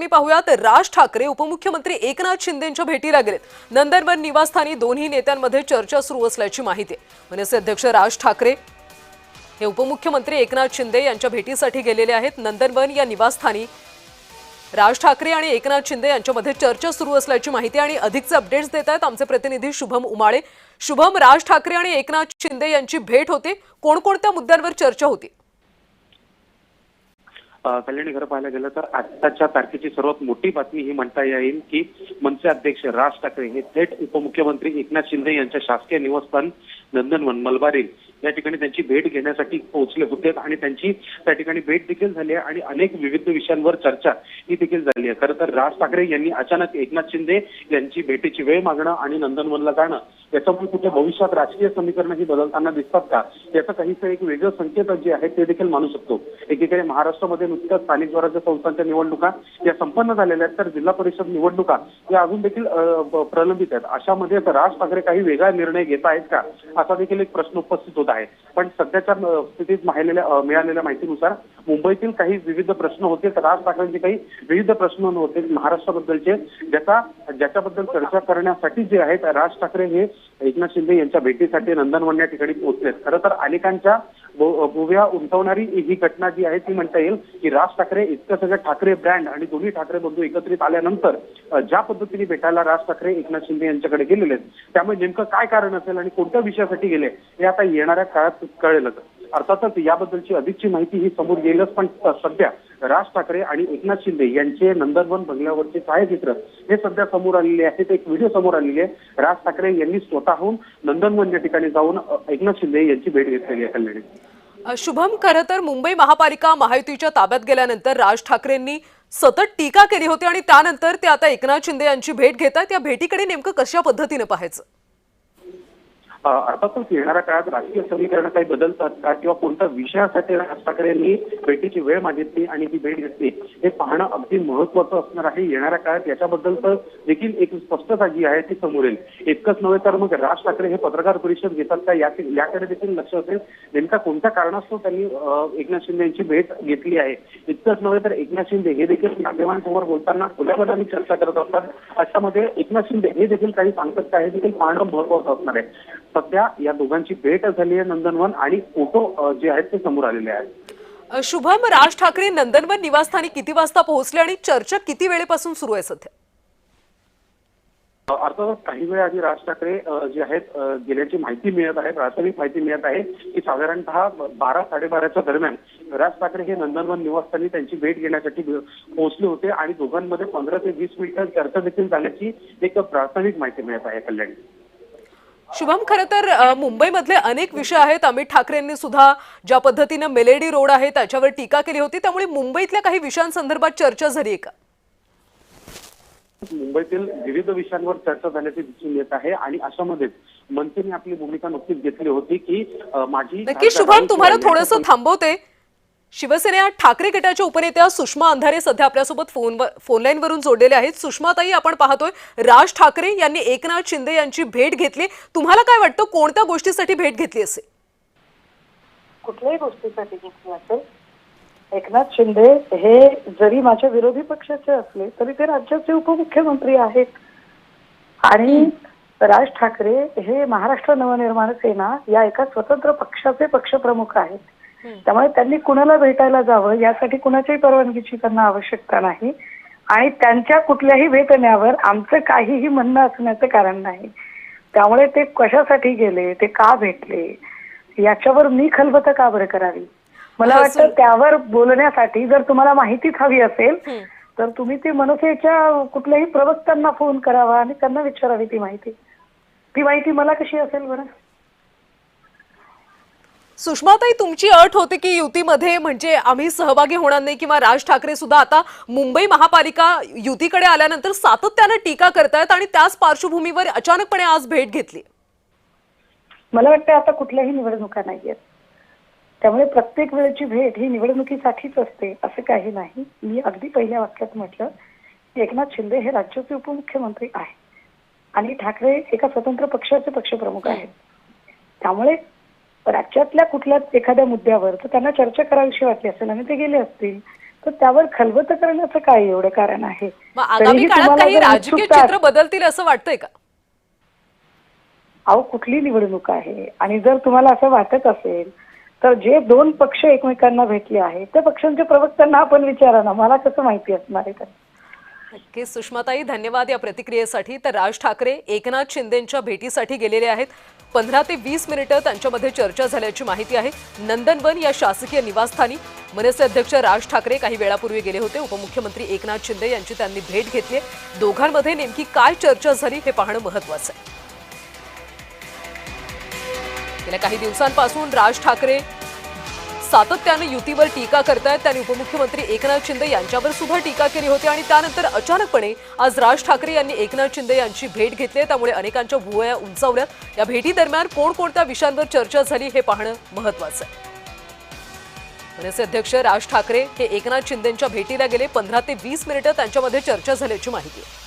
पाहूयात. राज ठाकरे उपमुख्यमंत्री एकनाथ शिंदेंच्या भेटीला गेलेत. नंदनवन निवासस्थानी दोन्ही नेत्यांमध्ये चर्चा सुरू असल्याची माहिती आहे. मनसे अध्यक्ष राज ठाकरे हे उपमुख्यमंत्री एकनाथ शिंदे यांच्या भेटीसाठी गेलेले आहेत. नंदनवन या निवासस्थानी राज ठाकरे आणि एकनाथ शिंदे यांच्यामध्ये चर्चा सुरू असल्याची माहिती आणि अधिकचे अपडेट्स देत आहेत आमचे प्रतिनिधी शुभम उमाळे. शुभम, राज ठाकरे आणि एकनाथ शिंदे यांची भेट होती, कोणकोणत्या मुद्द्यांवर चर्चा होती? कल्याणी खरं पाहायला गेलं तर आजच्या तारखेची सर्वात मोठी बातमी ही म्हणता येईल की मनसे अध्यक्ष राज ठाकरे हे थेट उपमुख्यमंत्री एकनाथ शिंदे यांच्या शासकीय निवासस्थान नंदनवन मलबार या ठिकाणी त्यांची भेट घेण्यासाठी पोहोचले होते आणि त्यांची त्या ठिकाणी भेट देखील झाली आहे आणि अनेक विविध विषयांवर चर्चा ही देखील झाली आहे. खरं तर राज ठाकरे यांनी अचानक एकनाथ शिंदे यांची भेटीची वेळ मागणं आणि नंदनवनला जाणं याच्यामुळे कुठे भविष्यात राजकीय समीकरणं ही बदलताना दिसतात का, याचं काहीसं एक वेगळं संकेत जे आहे ते देखील मानू शकतो. एकीकडे महाराष्ट्रामध्ये नुकत्याच स्थानिक स्वराज्य संस्थांच्या निवडणुका या संपन्न झालेल्या आहेत, तर जिल्हा परिषद निवडणुका या अजून देखील प्रलंबित आहेत. अशामध्ये राज ठाकरे काही वेगळा निर्णय घेत आहेत का, असा देखील एक प्रश्न उपस्थित होत आहे. पण सध्याच्या स्थितीत मिळालेल्या माहितीनुसार मुंबईतील काही विविध प्रश्न होते, तर राज ठाकरेंचे काही विविध प्रश्न होते महाराष्ट्राबद्दलचे, ज्याच्याबद्दल चर्चा करण्यासाठी जे आहेत राज ठाकरे हे एकनाथ शिंदे यांच्या भेटीसाठी नंदनवन या ठिकाणी पोहोचलेत. खरं तर अनेकांच्या भुव्या उंचावणारी ही घटना जी आहे ती म्हणता येईल की राज ठाकरे इतकं सगळं ठाकरे ब्रँड आणि दोन्ही ठाकरे बंधू एकत्रित आल्यानंतर ज्या पद्धतीने भेटायला राज ठाकरे एकनाथ शिंदे यांच्याकडे गेलेले आहेत, त्यामुळे नेमकं काय कारण असेल आणि कोणत्या विषयासाठी गेले हे आता येणाऱ्या काळात कळेलच. अर्थातच याबद्दलची अधिकची माहिती ही समोर येईलच, पण सध्या राज ठाकरे आणि एकनाथ शिंदे यांचे नंदनवन बंगल्यावरचे छायाचित्र हे सध्या समोर आलेले आहेत. एक व्हिडिओ समोर आलेली आहे. राज ठाकरे यांनी स्वतःहून नंदनवन या ठिकाणी जाऊन एकनाथ शिंदे यांची भेट घेतलेली आहे. कल्याणी शुभम, खरं तर मुंबई महापालिका महायुतीच्या ताब्यात गेल्यानंतर राज ठाकरेंनी सतत टीका केली होती आणि त्यानंतर ते आता एकनाथ शिंदे यांची भेट घेतात. या भेटीकडे नेमकं कशा पद्धतीने पाहायचं? अर्थातच येणाऱ्या काळात राजकीय समीकरण काही बदलतात का किंवा कोणत्या विषयासाठी राज ठाकरे यांनी भेटीची वेळ मागितली आणि ही भेट घेतली हे पाहणं अगदी महत्वाचं असणार आहे. येणाऱ्या काळात याच्याबद्दल देखील एक स्पष्टता जी आहे ती समोर येईल. इतकंच नव्हे तर मग राज ठाकरे हे पत्रकार परिषद घेतात का याकडे देखील लक्ष असेल. नेमका कोणत्या कारणास्तव त्यांनी एकनाथ शिंदे यांची भेट घेतली आहे. इतकंच नव्हे तर एकनाथ शिंदे हे देखील माध्यमांसमोर बोलताना खुल्यापणाने चर्चा करत असतात. अशामध्ये एकनाथ शिंदे हे देखील काही सांगतात का हे देखील पाहणं महत्वाचं असणार आहे. सध्या या दोघांची भेट झाली आहे नंदनवन आणि फोटो जे आहेत ते समोर आलेले आहेत. शुभम, राज ठाकरे नंदनवन निवासस्थानी किती वाजता पोहोचले आणि चर्चा किती वेळेपासून सुरू आहे सध्या? अर्थातच काही वेळ आधी राज ठाकरे जे आहेत गेल्याची माहिती मिळत आहे, प्राथमिक माहिती मिळत आहे की साधारणतः 12-12:30च्या दरम्यान राज ठाकरे हे नंदनवन निवासस्थानी त्यांची भेट घेण्यासाठी पोहोचले होते आणि दोघांमध्ये 15 ते 20 मिनिटं चर्चा देखील झाल्याची एक प्राथमिक माहिती मिळत आहे. कल्याणी शुभम, खरं तर मुंबईमधले अनेक विषय आहेत. अमित ठाकरेंनी सुद्धा ज्या पद्धतीने मेलेडी रोड आहे त्याच्यावर टीका केली होती, त्यामुळे मुंबईतल्या काही विषयांसंदर्भात चर्चा झाली आहे का? मुंबईतील विविध विषयांवर चर्चा झाल्याचे दिसून येत आहे आणि अशामध्येच मनसेने आपली भूमिका नुकतीच घेतली होती की माझी नक्की. शुभम, तुम्हाला थोडंसं थांबवते. शिवसेना ठाकरे गटाच्या उपनेत्या सुषमा अंधारे सध्या आपल्यासोबत फोन लाईन वरून जोडलेले आहेत. सुषमाताई, आपण पाहतोय राज ठाकरे यांनी एकनाथ शिंदे यांची भेट घेतली. तुम्हाला काय वाटतं, कोणत्या गोष्टीसाठी भेट घेतली असेल? कुठल्याही गोष्टीसाठी घेतली असेल. एकनाथ शिंदे हे जरी माझ्या विरोधी पक्षाचे असले तरी ते राज्याचे उपमुख्यमंत्री आहेत आणि राज ठाकरे हे महाराष्ट्र नवनिर्माण सेना या एका स्वतंत्र पक्षाचे पक्षप्रमुख आहेत. त्यामुळे त्यांनी कुणाला भेटायला जावं यासाठी कुणाच्याही परवानगीची त्यांना आवश्यकता नाही आणि त्यांच्या कुठल्याही भेटण्यावर आमचं काहीही म्हणणं असण्याचं कारण नाही. त्यामुळे ते कशासाठी गेले, ते का भेटले याच्यावर मी खलबतं का बरं करावी? मला वाटतं त्यावर बोलण्यासाठी जर तुम्हाला माहितीच हवी असेल तर तुम्ही ती मनसेच्या कुठल्याही प्रवक्त्यांना फोन करावा आणि त्यांना विचारावी ती माहिती मला कशी असेल बरं? सुषमाताई, तुमची अट होती की युतीमध्ये म्हणजे आम्ही सहभागी होणार नाही किंवा राज ठाकरे सुद्धा आता मुंबई महापालिका युतीकडे आल्यानंतर सातत्याने टीका करतायत आणि त्याच पार्श्वभूमीवर अचानकपणे आज भेट घेतली. मला वाटतं आता कुठल्याही निवडणुका नाहीयेत, त्यामुळे प्रत्येक वेळेची भेट ही निवडणुकीसाठीच असते असं काही नाही. मी अगदी पहिल्या वाक्यात म्हटलं की एकनाथ शिंदे हे राज्याचे उपमुख्यमंत्री आहेत आणि ठाकरे एका स्वतंत्र पक्षाचे पक्षप्रमुख आहेत. त्यामुळे राज्यातल्या कुठल्याच एखाद्या मुद्द्यावर तर त्यांना चर्चा करावीशी वाटली असेल आणि ते गेले असतील तर त्यावर खलबत करण्याचं काय एवढं कारण आहे? मग आगामी तरीही काळात तुम्हाला काही जर राजकीय उत्सुकता चित्र बदलतील असं वाटतंय का? अहो, कुठली निवडणूक आहे आणि जर तुम्हाला असं वाटत असेल तर जे दोन पक्ष एकमेकांना भेटले आहेत त्या पक्षांच्या प्रवक्त्यांना आपण विचारा ना, मला कसं माहिती असणार आहे? नक्कीच सुषमाताई, धन्यवाद या प्रतिक्रियेसाठी. तर राज ठाकरे एकनाथ शिंदेंच्या भेटीसाठी गेलेले आहेत. 15 ते 20 मिनिटं त्यांच्यामध्ये चर्चा झाल्याची माहिती आहे. नंदनवन या शासकीय निवासस्थानी मनसे अध्यक्ष राज ठाकरे काही वेळापूर्वी गेले होते. उपमुख्यमंत्री एकनाथ शिंदे यांची त्यांनी भेट घेतली. दोघांमध्ये नेमकी काय चर्चा झाली हे पाहणं महत्त्वाचं आहे. गेल्या काही दिवसांपासून राज ठाकरे सातत्याने युतीवर टीका करतायत. त्यांनी उपमुख्यमंत्री एकनाथ शिंदे यांच्यावर सुद्धा टीका केली होती आणि त्यानंतर अचानकपणे आज राज ठाकरे यांनी एकनाथ शिंदे यांची भेट घेतली. त्यामुळे अनेकांच्या भुवया उंचावल्यात. या भेटीदरम्यान कोणकोणत्या विषयांवर चर्चा झाली हे पाहणं महत्त्वाचं आहे. मनसे अध्यक्ष राज ठाकरे हे एकनाथ शिंदेंच्या भेटीला गेले. 15 ते 20 मिनिटं त्यांच्यामध्ये चर्चा झाल्याची माहिती आहे.